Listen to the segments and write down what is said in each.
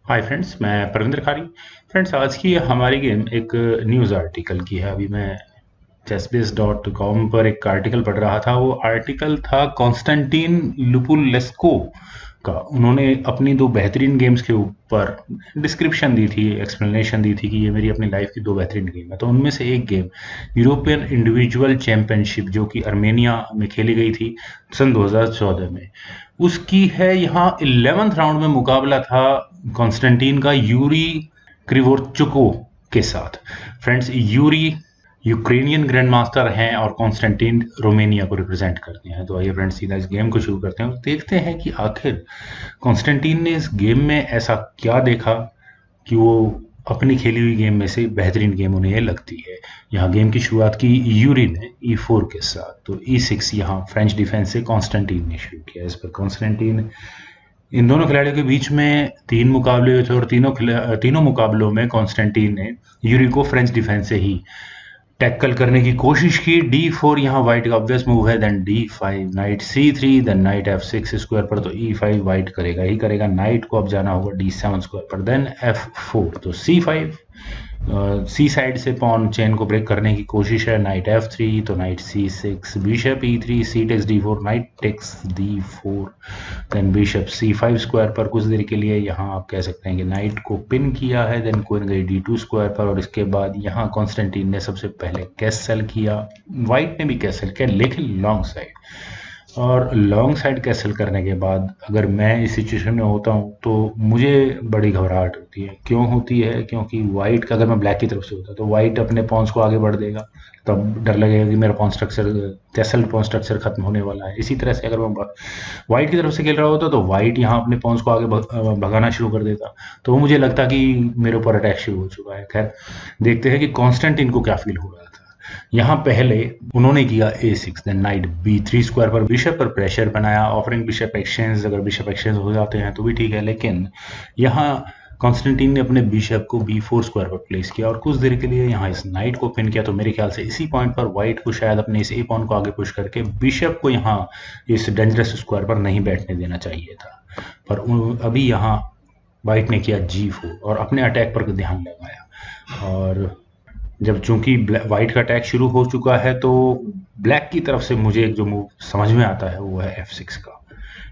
Hi friends, मैं परविंदर खारी। Friends, आज की हमारी गेम एक न्यूज़ आर्टिकल की है। अभी मैं chessbase.com पर एक आर्टिकल पढ़ रहा था। वो आर्टिकल था कॉन्स्टेंटीन लुपुलेस्को का। उन्होंने अपनी दो बेहतरीन गेम्स के ऊपर डिस्क्रिप्शन दी थी, एक्सप्लेनेशन दी थी कि ये मेरी अपनी लाइफ की दो बेहतरीन गेम है। तो उनमें से एक गेम यूरोपियन इंडिविजुअल चैंपियनशिप, जो कि अर्मेनिया में खेली गई थी सन 2014 में, उसकी है यहाँ 11th राउंड में मुकाबला था कॉन्स्टेंटीन का यूरी क्रिवोर्चुको के साथ। Friends, Yuri Ukrainian grand master हैं और कॉन्स्टेंटीन रोमेनिया को रिप्रेजेंट करते हैं। तो आइए फ्रेंड्स, सीधा इस गेम को शुरू करते हैं और देखते हैं कि आखिर कॉन्स्टेंटीन ने इस गेम में ऐसा क्या देखा कि वो अपनी खेली हुई गेम में से बेहतरीन गेम उन्हें लगती है। यहाँ गेम की शुरुआत की यूरी ने E4 के साथ, तो E6 यहाँ फ्रेंच डिफेंस से कॉन्स्टेंटीन ने शुरू किया। इस पर कॉन्स्टेंटीन, इन दोनों खिलाड़ियों के बीच में 3 मुकाबले हुए थे और तीनों मुकाबलों में कॉन्स्टेंटीन ने यूरी को फ्रेंच डिफेंस से ही टैकल करने की कोशिश की। D4 यहाँ व्हाइट का ऑब्वियस मूव है। Then D5, knight C3, then knight F6 square पर, तो E5 व्हाइट करेगा ही करेगा। नाइट को अब जाना होगा D7 स्क्वायर पर, देन F4, तो C5, सी साइड से पॉन चेन को ब्रेक करने की कोशिश है। नाइट F3, तो knight C6, bishop E3, C takes D4, knight takes D4, then bishop C5 square पर। कुछ देर के लिए यहाँ आप कह सकते हैं कि नाइट को पिन किया है। देन क्वीन गई D2 स्क्वायर पर, और इसके बाद यहाँ कॉन्स्टेंटीन ने सबसे पहले कैसल किया। व्हाइट ने भी कैसल किया, लेकिन लॉन्ग साइड। और लॉन्ग साइड कैसल करने के बाद अगर मैं इस सिचुएशन में होता हूँ तो मुझे बड़ी घबराहट होती है। क्यों होती है? क्योंकि वाइट का, अगर मैं ब्लैक की तरफ से होता तो वाइट अपने पॉन्स को आगे बढ़ देगा, तब डर लगेगा कि मेरा pawn structure, castle pawn structure खत्म होने वाला है। इसी तरह से अगर मैं वाइट की तरफ से खेल रहा होता तो वाइट यहाँ अपने पॉन्स को आगे भगाना शुरू कर देता, तो मुझे लगता कि मेरे ऊपर अटैक शुरू हो चुका है। खैर, देखते हैं कि कॉन्स्टेंटीन को क्या फील हो रहा था। यहाँ पहले उन्होंने किया A6, then knight B3 square पर, बिशप पर प्रेशर बनाया, ऑफरिंग बिशप एक्सचेंज। अगर बिशप एक्सचेंज हो जाते हैं तो भी ठीक है, लेकिन यहाँ कॉन्स्टेंटीन ने अपने बिशप को B4 स्क्वायर पर प्लेस किया और कुछ देर के लिए यहाँ इस नाइट को पिन किया। तो मेरे ख्याल से इसी पॉइंट पर व्हाइट को शायद अपने इस ए पॉन को आगे पुश करके बिशप को यहाँ इस डेंजरस स्क्वायर पर नहीं बैठने देना चाहिए था। पर अभी यहाँ व्हाइट ने किया G4 और अपने अटैक पर ध्यान लगाया। और जब चूंकि व्हाइट का अटैक शुरू हो चुका है तो ब्लैक की तरफ से मुझे एक जो मूव समझ में आता है वो है F6 का।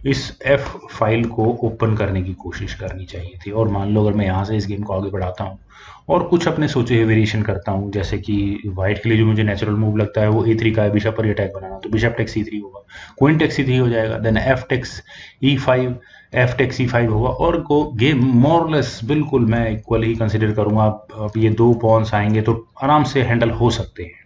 इस F फाइल को ओपन करने की कोशिश करनी चाहिए थी। और मान लो अगर मैं यहाँ से इस गेम को आगे बढ़ाता हूँ और कुछ अपने सोचे हुए वेरिएशन करता हूँ, जैसे कि व्हाइट के लिए जो मुझे नेचुरल मूव लगता है वो A3 का है, बिशप पर अटैक बनाना, तो बिशप टेक्स C3 होगा, क्वीन टेक्स C3 हो जाएगा, then F takes E5, F takes C5 होगा, और गेम मोरलेस बिल्कुल मैं इक्वल ही कंसिडर करूंगा। अब ये दो पॉन्स आएंगे तो आराम से हैंडल हो सकते हैं।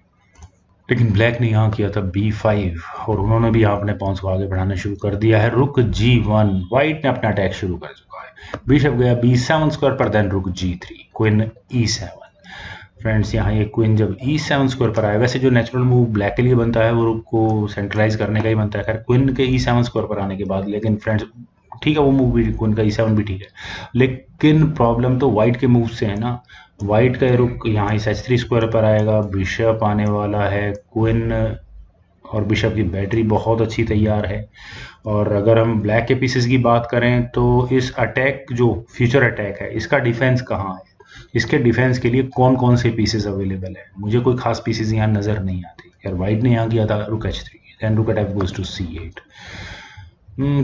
लेकिन ब्लैक ने यहाँ किया था B5 और उन्होंने भी यहाँ अपने पॉन्स को आगे बढ़ाना शुरू कर दिया है। रुक G1, व्हाइट ने अपना अटैक शुरू कर चुका है। बिशप गया B7 स्क्वायर पर, देन रुक G3, क्वीन E7। फ्रेंड्स, यहाँ ये क्वीन जब E7 स्क्वायर पर आया, वैसे जो नेचुरल मूव ब्लैक के लिए बनता है वो रुक को सेंट्रलाइज करने का ही बनता है। खैर, क्वीन के E7 स्क्वायर पर आने के बाद, लेकिन फ्रेंड्स ठीक है, वो मूव भी, क्वीन का E7 भी ठीक है, लेकिन प्रॉब्लम तो व्हाइट के मूव से है ना। व्हाइट का रुक यहाँ इस H3 स्क्वायर पर आएगा, बिशप आने वाला है, क्वीन और बिशप की बैटरी बहुत अच्छी तैयार है। और अगर हम ब्लैक के पीसेस की बात करें तो इस अटैक, जो फ्यूचर अटैक है, इसका डिफेंस कहाँ है? इसके डिफेंस के लिए कौन कौन से पीसेस अवेलेबल है? मुझे कोई खास पीसेस यहाँ नजर नहीं आते। यार, व्हाइट ने यहाँ किया था रुक H3, then rook attack goes to C8,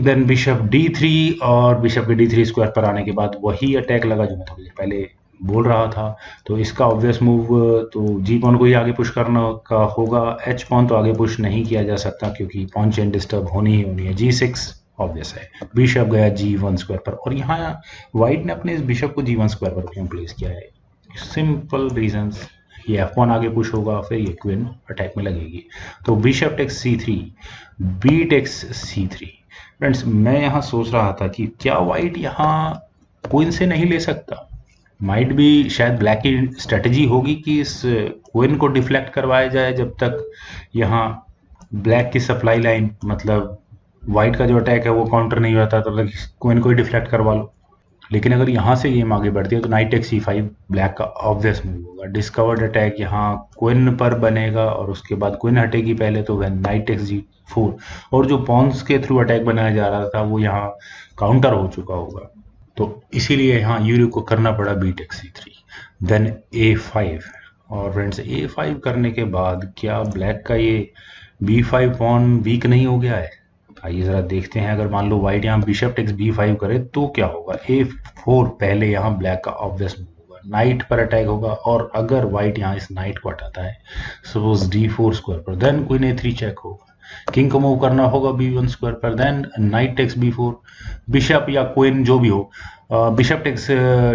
then bishop D3, और बिशप के D3 स्क्वायर पर आने के बाद वही अटैक लगा जो मैं थोड़ी देर पहले बोल रहा था। तो इसका ऑब्वियस मूव तो जी पॉन को ही आगे पुश करना का होगा। एच पॉन तो आगे पुश नहीं किया जा सकता क्योंकि पॉन चेन डिस्टर्ब होनी ही होनी है। G6 ऑब्वियस है। बिशप गया G1 स्क्वायर पर, और यहाँ व्हाइट ने अपने इस बिशप को G1 स्क्वायर पर क्यों प्लेस किया है? सिंपल रीजंस, ये F1 आगे पुश होगा, फिर ये क्वीन अटैक में लगेगी। तो bishop takes C3, B takes C3। Friends, मैं यहाँ सोच रहा था कि क्या व्हाइट यहाँ क्वीन से नहीं ले सकता? माइट भी शायद ब्लैक की स्ट्रेटजी होगी कि इस क्वीन को डिफ्लेक्ट करवाया जाए जब तक यहाँ ब्लैक की सप्लाई लाइन, मतलब व्हाइट का जो अटैक है वो काउंटर नहीं होता, तो तक क्वीन को ही डिफ्लेक्ट करवा लो। लेकिन अगर यहाँ से गेम आगे बढ़ती है तो नाइट टेक C5 ब्लैक का ऑब्वियस मूव होगा। डिस्कवर्ड अटैक यहाँ क्वीन पर बनेगा और उसके बाद क्वीन हटेगी पहले, तो वह नाइट टेक G4, और जो पॉन्स के थ्रू अटैक बनाया जा रहा था वो यहाँ काउंटर हो चुका होगा। तो इसीलिए यहाँ यूरो को करना पड़ा B take C3, then A5। और फ्रेंड्स A5 करने के बाद क्या ब्लैक का ये B5 पॉन वीक नहीं हो गया है? आइए ज़रा देखते हैं। अगर मान लो वाइट यहाँ बिशप टेक्स B5 करे तो क्या होगा? A4 पहले यहाँ ब्लैक का ऑब्वियस मूव होगा, नाइट पर अटैक होगा। और अगर वाइट यहाँ इस नाइट को हटाता है सपोज D4 स्क्वायर पर, देन क्वीन A3 चेक होगा, किंग को मूव करना होगा B1 स्क्वायर पर, then knight takes B4, bishop या क्वीन जो भी हो, बिशप टेक्स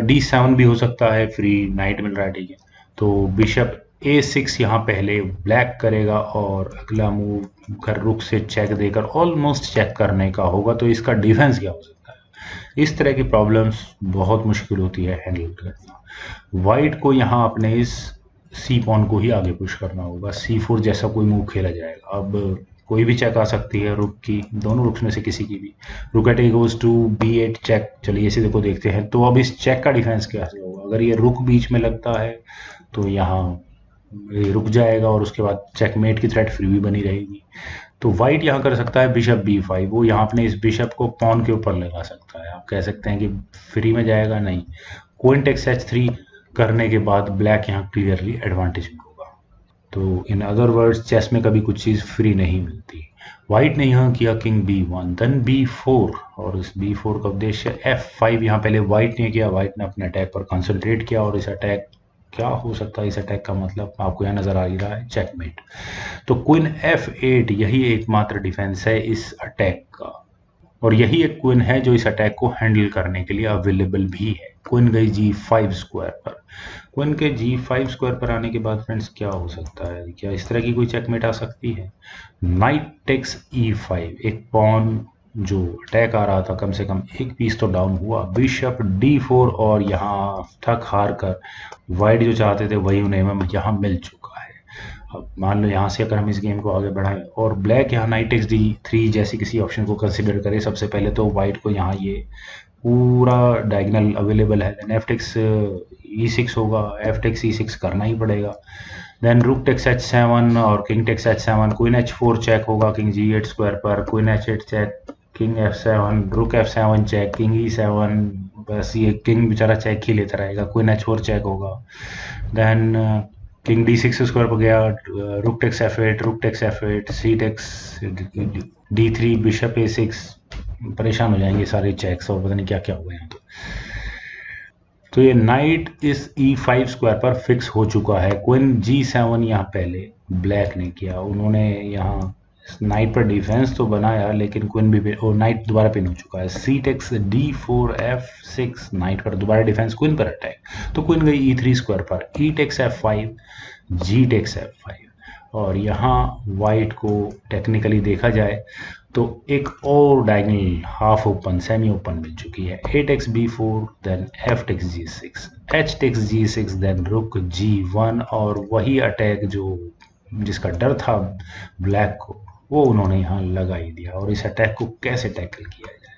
D7 भी हो सकता है, फ्री नाइट मिल रहा है, ठीक है। तो बिशप A6 यहाँ पहले ब्लैक करेगा और अगला मूव कर रुक से चेक देकर ऑलमोस्ट चेक करने का होगा। तो इसका डिफेंस क्या हो सकता है? इस तरह की प्रॉब्लम्स बहुत मुश्किल होती है हैंडल करना। वाइट को यहाँ अपने इस सी पॉन को ही आगे पुश करना होगा, C4 जैसा कोई मूव खेला जाएगा। अब कोई भी चेक आ सकती है रुक की, दोनों रुक्स में से किसी की भी। Rook eight A goes to B8 check. चलिए इसी देखो देखते हैं। तो अब इस चेक का डिफेंस कैसे होगा? अगर ये रुक बीच में लगता है तो यहाँ ये रुक जाएगा और उसके बाद चेकमेट की थ्रेट फ्री भी बनी रहेगी। तो वाइट यहाँ कर सकता है बिशप B5, वो यहाँ अपने इस बिशप को पॉन के ऊपर लगा सकता है। आप कह सकते हैं कि फ्री में जाएगा, नहीं। क्वीन टेक्स H3 करने के बाद ब्लैक यहाँ क्लियरली एडवांटेज में होगा। तो इन अदर वर्ड्स चेस में कभी कुछ चीज़ फ्री नहीं मिलती। वाइट ने यहाँ किया किंग B1, देन B4, और इस B4 का उद्देश्य F5 यहाँ पहले वाइट ने किया। वाइट ने अपने अटैक पर कंसंट्रेट किया और इस अटैक क्या हो सकता है? इस अटैक का मतलब आपको यहाँ नजर आ ही रहा है, चेकमेट। तो क्वीन F8 यही एकमात्र डिफेंस है इस अटैक का, और यही एक क्वीन है जो इस अटैक को हैंडल करने के लिए अवेलेबल भी है। क्वीन गई G5 स्क्वायर पर। क्वीन के G5 स्क्वायर पर आने के बाद फ्रेंड्स क्या हो सकता है? क्या इस तरह की कोई चेकमेट आ सकती है? नाइट टेक्स E5, एक पॉन जो अटैक आ रहा था, कम से कम एक पीस तो डाउन हुआ। बिशप D4, और यहाँ थक हार कर वाइट जो चाहते थे वही उन्हें यहाँ मिल चुका है। अब मान लो यहाँ से अगर हम इस गेम को आगे बढ़ाएं और ब्लैक यहाँ नाइट टेक्स D3 जैसी किसी ऑप्शन को कंसिडर करे, सबसे पहले तो वाइट को यहाँ ये पूरा डायगोनल अवेलेबल है। देन F-टेक्स E6 होगा, F-टेक्स E6 करना ही पड़ेगा। देन रुक टेक्स H7 और king takes H7, queen H4 check होगा किंग G8 स्क्वायर पर, queen H8 check, king F7, rook F7 check, king E7, बस ये किंग बेचारा चेक ही लेता रहेगा। क्वीन H4 चेक होगा, देन किंग D6 स्क्वायर पर गया, rook takes F8, rook takes F8, सी टेक्स D3, बिशप A6। परेशान हो जाएंगे सारे चेक्स और पता नहीं क्या क्या हुआ यहाँ। तो ये नाइट इस E5 स्क्वायर पर फिक्स हो चुका है। क्वीन G7 यहाँ पहले ब्लैक ने किया, उन्होंने यहाँ नाइट पर डिफेंस तो बनाया लेकिन क्वीन भी और नाइट दोबारा पिन हो चुका है। सी टेक्स D4 F6, नाइट पर दोबारा डिफेंस, क्वीन पर अटैक। तो क्वीन गई E3 स्क्वायर पर, E takes F5, G takes F5। और यहाँ वाइट को टेक्निकली देखा जाए तो एक और diagonal half open, semi open मिल चुकी है। A takes B4, then F takes G6, H takes G6, then rook G1, और वही अटैक जो जिसका डर था ब्लैक को वो उन्होंने यहाँ लगा ही दिया। और इस अटैक को कैसे टैकल किया जाए,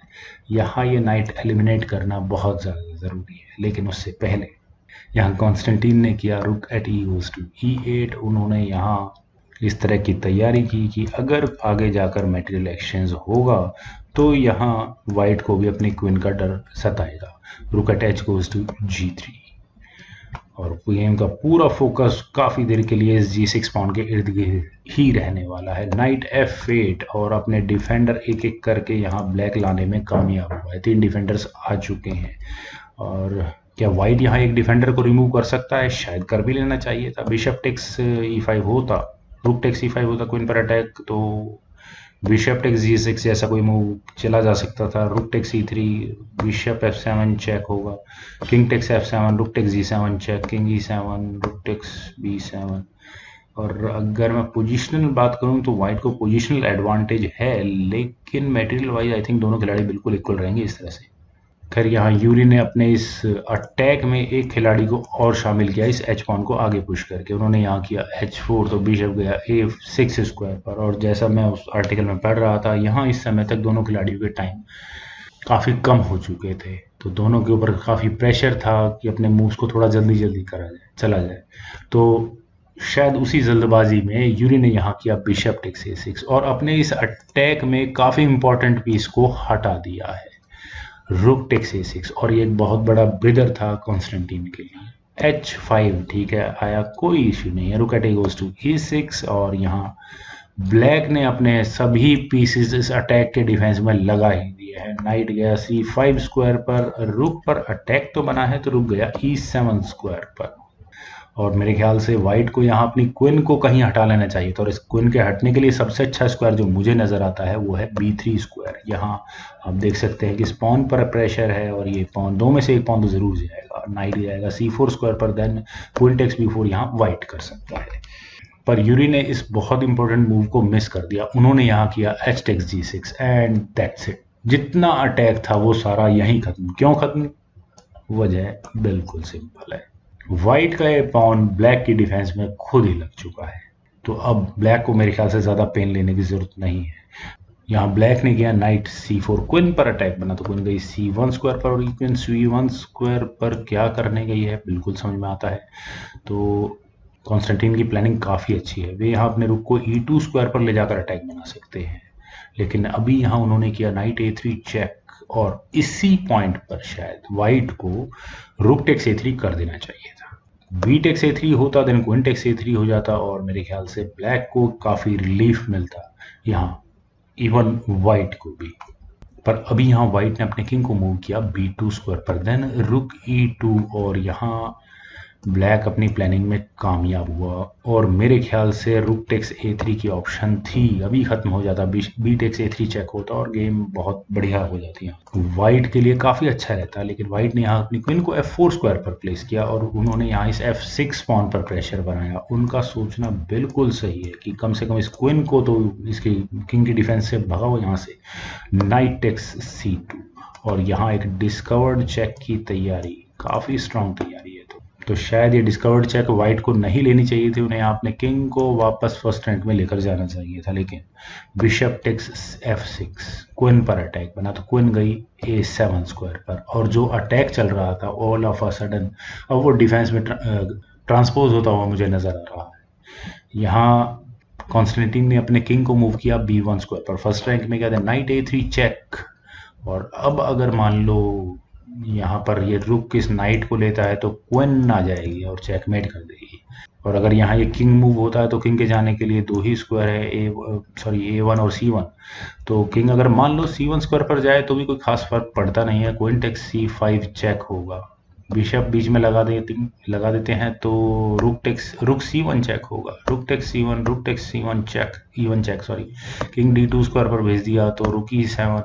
यहाँ ये नाइट एलिमिनेट करना बहुत ज़्यादा ज़रूरी है। लेकिन उससे पहले यहाँ कॉन्स्टेंटीन ने किया रुक eight E goes to E8। उन्होंने यहाँ इस तरह की तैयारी की कि अगर आगे जाकर मटेरियल एक्सचेंज होगा तो यहाँ वाइट को भी अपनी क्वीन का डर सताएगा। रुक eight H goes to G3, और गेम का पूरा फोकस काफ़ी देर के लिए इस G6 पाउंड के इर्द गिर्द ही रहने वाला है। नाइट F8, और अपने डिफेंडर एक एक करके यहाँ ब्लैक लाने में कामयाब हुआ है। 3 डिफेंडर्स आ चुके हैं। और क्या वाइट यहाँ एक डिफेंडर को रिमूव कर सकता है? शायद कर भी लेना चाहिए था। बिशप टेक्स E5 होता, रुक टेक्स E5 होता क्वीन पर अटैक, तो बिशप टेक्स G6 जैसा कोई मूव चला जा सकता था। Rook takes E3, bishop F7 check होगा, king takes F7, rook takes G7 check, king E7, rook takes B7। और अगर मैं पोजिशनल बात करूं तो वाइट को पोजिशनल एडवांटेज है, लेकिन मटेरियल वाइज आई थिंक दोनों खिलाड़ी बिल्कुल इक्वल रहेंगे इस तरह से। खैर यहाँ यूरी ने अपने इस अटैक में एक खिलाड़ी को और शामिल किया इस H पॉन को आगे पुश करके। उन्होंने यहाँ किया H4, तो बिशप गया A6 स्क्वायर पर। और जैसा मैं उस आर्टिकल में पढ़ रहा था, यहाँ इस समय तक दोनों खिलाड़ियों के टाइम काफ़ी कम हो चुके थे, तो दोनों के ऊपर काफ़ी प्रेशर था कि अपने मूव्स को थोड़ा जल्दी जल्दी चला जाए। तो शायद उसी जल्दबाजी में यूरी ने यहाँ किया बिशप टेक्स A6 और अपने इस अटैक में काफ़ी इंपॉर्टेंट पीस को हटा दिया है। रुक टेक्स A6 और ये एक बहुत बड़ा ब्रिदर था कॉन्स्टेंटीन के लिए। H5 ठीक है, आया कोई इश्यू नहीं है। रुक eight A goes to E6 और यहाँ ब्लैक ने अपने सभी पीसेस इस अटैक के डिफेंस में लगा ही दिए हैं। नाइट गया C5 स्क्वायर पर, रुक पर अटैक तो बना है तो रुक गया E7 स्क्वायर पर। और मेरे ख्याल से वाइट को यहाँ अपनी क्वीन को कहीं हटा लेना चाहिए था, और इस क्वीन के हटने के लिए सबसे अच्छा स्क्वायर जो मुझे नजर आता है वो है B3 स्क्वायर। यहाँ आप देख सकते हैं कि स्पॉन पर प्रेशर है और ये पॉन, दो में से एक पॉन तो जरूर जाएगा। नाइट जाएगा C4 स्क्वायर पर, देन क्वीन टेक्स B4 यहाँ वाइट कर सकता है। पर यूरी ने इस बहुत इंपॉर्टेंट मूव को मिस कर दिया। उन्होंने यहाँ किया H takes G6 and that's it. जितना अटैक था वो सारा यहीं खत्म। क्यों खत्म? वजह बिल्कुल सिंपल है, व्हाइट का ये पॉन ब्लैक की डिफेंस में खुद ही लग चुका है। तो अब ब्लैक को मेरे ख्याल से ज़्यादा पेन लेने की ज़रूरत नहीं है। यहाँ ब्लैक ने किया नाइट C4, क्वीन पर अटैक बना तो क्वीन गई C1 स्क्वायर पर, और क्वीन C1 स्क्वायर पर क्या करने गई है बिल्कुल समझ में आता है। तो कॉन्स्टेंटीन की प्लानिंग काफ़ी अच्छी है। वे यहाँ अपने रुक को E2 स्क्वायर पर ले जाकर अटैक बना सकते हैं, लेकिन अभी यहाँ उन्होंने किया नाइट A3 चेक, और इसी पॉइंट पर शायद वाइट को रुक टेक्स A3 कर देना चाहिए था। बी टेक्स A3 होता, देन क्वीन टेक्स A3 हो जाता और मेरे ख्याल से ब्लैक को काफ़ी रिलीफ मिलता यहाँ, इवन वाइट को भी। पर अभी यहाँ वाइट ने अपने किंग को मूव किया B2 स्क्वायर पर, देन रुक E2, और यहाँ ब्लैक अपनी प्लानिंग में कामयाब हुआ। और मेरे ख्याल से रुक टेक्स A3 की ऑप्शन थी, अभी खत्म हो जाता, बी टेक्स A3 चेक होता और गेम बहुत बढ़िया हो जाती है। वाइट के लिए काफ़ी अच्छा रहता, लेकिन वाइट ने यहाँ अपनी क्वीन को F4 स्क्वायर पर प्लेस किया और उन्होंने यहाँ इस F6 पॉन पर प्रेशर बनाया। उनका सोचना बिल्कुल सही है कि कम से कम इस क्वीन को तो इसकी किंग की डिफेंस से भगाओ यहाँ से। नाइट टेक्स C2 और यहाँ एक डिस्कवर्ड चेक की तैयारी, काफ़ी स्ट्रांग तैयारी है। तो शायद ये डिस्कवर्ड चेक वाइट को नहीं लेनी चाहिए थी, उन्हें यहाँ अपने किंग को वापस फर्स्ट रैंक में लेकर जाना चाहिए था। लेकिन बिशप टेक्स F6, क्वीन पर अटैक बना तो क्वीन गई A7 स्क्वायर पर, और जो अटैक चल रहा था ऑल ऑफ अ सडन अब वो डिफेंस में ट्रांसपोज होता हुआ मुझे नजर आ रहा है। यहाँ कॉन्स्टेंटीन ने अपने किंग को मूव किया B1 स्क्वायर पर, फर्स्ट रैंक में गया था नाइट A3 चेक। और अब अगर मान लो यहाँ पर ये रुक किस नाइट को लेता है तो क्वीन आ जाएगी और चेकमेट कर देगी। और अगर यहाँ ये किंग मूव होता है तो किंग के जाने के लिए दो ही स्क्वायर है, A1 और C1। तो किंग अगर मान लो C1 स्क्वायर पर जाए तो भी कोई खास फर्क पड़ता नहीं है, क्वीन टेक्स C5 चेक होगा। बिशप बीच में लगा देते हैं तो रुक C1 चेक होगा, rook takes C1 check, E1 check sorry. King D2 square पर भेज दिया तो रुक E7।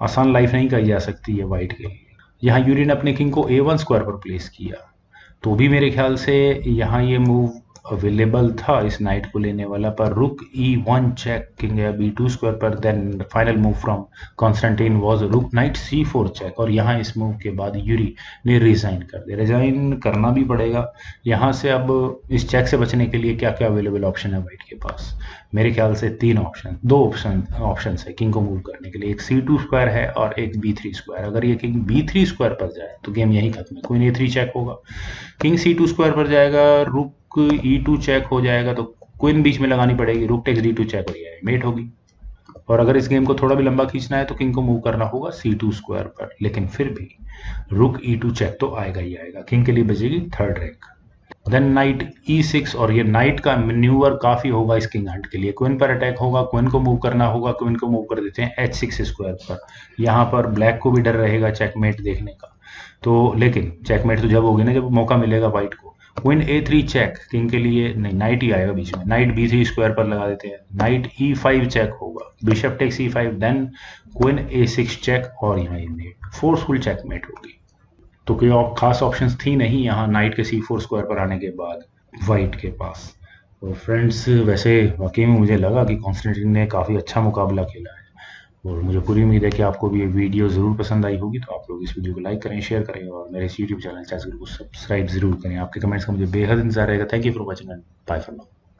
आसान लाइफ नहीं कही जा सकती है वाइट के लिए। यहाँ यूरी ने अपने किंग को A1 स्क्वायर पर प्लेस किया, तो भी मेरे ख्याल से यहाँ ये मूव अवेलेबल था इस नाइट को लेने वाला। पर रुक E1 चेक, किंग है B2 स्क्वायर पर, then final move from Constantine was rook knight C4 check. और यहाँ इस मूव के बाद यूरी ने रिजाइन कर दिया, रिजाइन करना भी पड़ेगा यहाँ से। अब इस चेक से बचने के लिए क्या क्या अवेलेबल ऑप्शन है वाइट के पास? मेरे ख्याल से दो ऑप्शन है किंग को मूव करने के लिए, एक C2 स्क्वायर है और एक B3 स्क्वायर। अगर ये किंग B3 स्क्वायर पर जाए तो गेम यही खत्म है, क्वीन A3 चेक होगा, किंग C2 स्क्वायर पर जाएगा, रुक E2 चेक हो जाएगा तो क्वीन बीच में लगानी पड़ेगी, रुक टेक्स D2 चेक हो जाएगा, मेट होगी। और अगर इस गेम को थोड़ा भी लंबा खींचना है तो किंग को मूव करना होगा C2 स्क्वायर पर, लेकिन फिर भी रुक E2 चेक तो आएगा ही आएगा, किंग के लिए बचेगी third rank. Then night E6, और ये नाइट का मैन्यूवर काफी होगा इस किंग हंट के लिए। क्वीन पर अटैक होगा, क्वीन को मूव करना होगा, क्वीन को मूव कर देते हैं H6 स्क्वायर पर। यहाँ पर ब्लैक को भी डर रहेगा चेकमेट देखने का, तो लेकिन चेकमेट तो जब होगी ना जब मौका मिलेगा वाइट को। क्वीन A3 चेक, किंग के लिए नहीं, नाइट ही आएगा बीच में, नाइट B3 स्क्वायर पर लगा देते हैं, नाइट E5 चेक होगा, bishop takes E5, then queen A6 check, और यहाँ मेट, फोर्सफुल चेकमेट होगी। तो कोई खास ऑप्शंस थी नहीं यहाँ नाइट के C4 स्क्वायर पर आने के बाद वाइट के पास। तो फ्रेंड्स वैसे वाकई में मुझे लगा कि कॉन्स्टेंटीन ने काफ़ी अच्छा मुकाबला खेला है, और मुझे पूरी उम्मीद है कि आपको भी ये वीडियो ज़रूर पसंद आई होगी। तो आप लोग इस वीडियो को लाइक करें, शेयर करें, और मेरे इस यूट्यूब चैनल को सब्सक्राइब ज़रूर करें। आपके कमेंट्स का मुझे बेहद इंतजार रहेगा। Thank you for watching and bye for now.